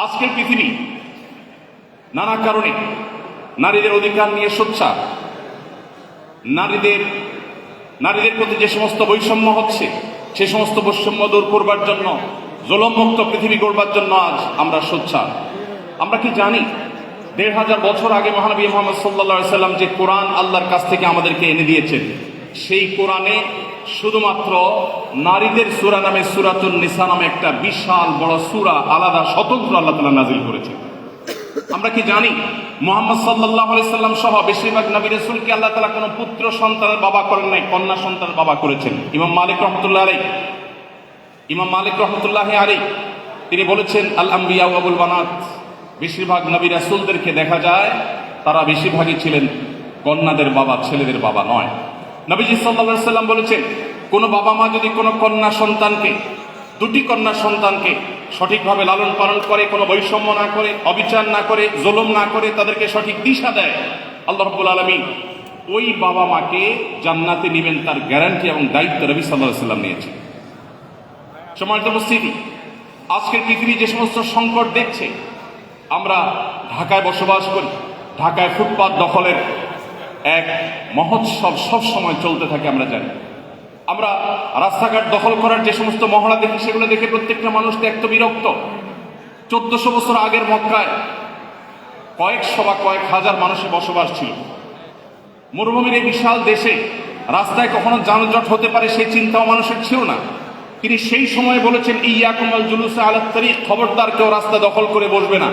আজকের পৃথিবী নানা কারণে নারীদের অধিকার নিয়ে সোচ্চার, নারীদের প্রতি যে সমস্ত বৈষম্য হচ্ছে সে সমস্ত বৈষম্য দূর করবার জন্য, জুলুমমুক্ত পৃথিবী গড়বার জন্য আজ আমরা সোচ্চার। আমরা কি জানি ১৫০০ বছর আগে মহানবী মুহাম্মদ সাল্লাল্লাহু আলাইহি সাল্লাম যে কোরআন আল্লাহর কাছ থেকে আমাদেরকে এনে দিয়েছেন, সেই কোরআনে শুধুমাত্র নারীদের সূরা নামে সূরাতুন নিসা নামে একটা বিশাল বড় সূরা আলাদা স্বতন্ত্র আল্লাহ তাআলা নাযিল করেছেন। আমরা কি জানি মুহাম্মদ সাল্লাল্লাহু আলাইহি সাল্লাম সহ বেশিরভাগ নবী রাসূলকে আল্লাহ তাআলা কোনো পুত্র সন্তানের বাবা করেন নাই, কন্যা সন্তানের বাবা করেছেন। ইমাম মালিক রহমাতুল্লাহি আলাইহি তিনি বলেছেন, আল আম্বিয়া ওয়া আবুল বানাত, বেশিরভাগ নবী রাসূলদেরকে দেখা যায় তারা বেশিরভাগই ছিলেন কন্যাদের বাবা, ছেলেদের বাবা নয়। নবীজি সাল্লাল্লাহু আলাইহি সাল্লাম বলেছেন, কোন বাবা মা যদি কোনো কন্যা সন্তানকে, দুটি কন্যা সন্তানকে সঠিকভাবে লালন পালন করে, কোনো বৈষম্য না করে, অবিচার না করে, জুলুম না করে, তাদেরকে সঠিক দিশা দেয়, আল্লাহ রাব্বুল আলামিন ওই বাবা মাকে জান্নাতে নেবেন, তার গ্যারান্টি এবং দায়িত্ব নবী সাল্লাল্লাহু আলাইহি সাল্লাম নিয়েছেন। সম্মানিত উপস্থিতি, আজকের পৃথিবী যে সমস্ত সংকট দেখছে, আমরা ঢাকায় বসবাস করি, ঢাকায় ফুটপাত দখলের এক মহোৎসব সব সময় চলতে থাকে। আমরা জানি, আমরা রাস্তাঘাট দখল করার যে সমস্ত মহড়া দেখি, সেগুলো দেখে প্রত্যেকটা মানুষ দেখতে বিরক্ত। 1400 বছর আগের মক্কায় কয়েকশো বা কয়েক হাজার মানুষের বসবাস ছিল। মরুভূমির এই বিশাল দেশে রাস্তায় কখনো যানজট হতে পারে সেই চিন্তাও মানুষের ছিল না। তিনি সেই সময় বলেছেন, ইয়াকুম আল জুলুস আলাত তারিক, খবরদার কেউ রাস্তা দখল করে বসবে না।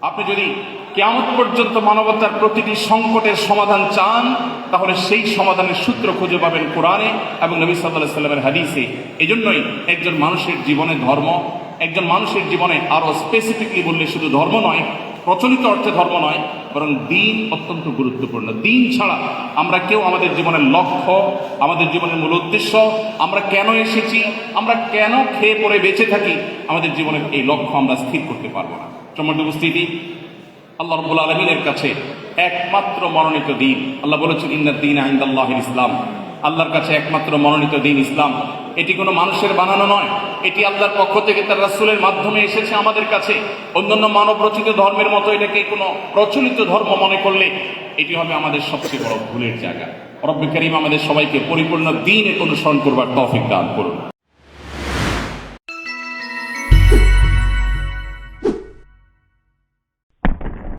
আপনি যদি কিয়ামত পর্যন্ত মানবতার প্রতিটি সংকটের সমাধান চান, তাহলে সেই সমাধানের সূত্র খুঁজে পাবেন কোরআনে এবং নবী সাল্লাল্লাহু আলাইহি সাল্লামের হাদিসে। এজন্যই একজন মানুষের জীবনে ধর্ম, একজন মানুষের জীবনে আরো স্পেসিফিকলি বললে শুধু ধর্ম নয়, প্রচলিত অর্থে ধর্ম নয়, বরং দ্বীন অত্যন্ত গুরুত্বপূর্ণ। দ্বীন ছাড়া আমরা কেউ আমাদের জীবনের লক্ষ্য, আমাদের জীবনের মূল উদ্দেশ্য, আমরা কেন এসেছি, আমরা কেন খেয়ে পরে বেঁচে থাকি, আমাদের জীবনের এই লক্ষ্য আমরা স্থির করতে পারবো না। সম্মানিত উপস্থিতি, আল্লাহ রাব্বুল আলামিনের কাছে একমাত্র মনোনীত দিন, আল্লাহ বলেছেন, ইন্নাদ দীনা ইনদাল্লাহিল ইসলাম, আল্লাহর কাছে একমাত্র মনোনীত দিন ইসলাম। এটি কোনো মানুষের বানানো নয়, এটি আল্লাহর পক্ষ থেকে তার রাসূলের মাধ্যমে এসেছে আমাদের কাছে। অন্যান্য মানব রচিত ধর্মের মতো এটাকে কোনো প্রচলিত ধর্ম মনে করলে এটি হবে আমাদের সবচেয়ে বড় ভুলের জায়গা। রব্বে কারীম আমাদের সবাইকে পরিপূর্ণ দ্বীনের অনুসরণ করবার তৌফিক দান করুন।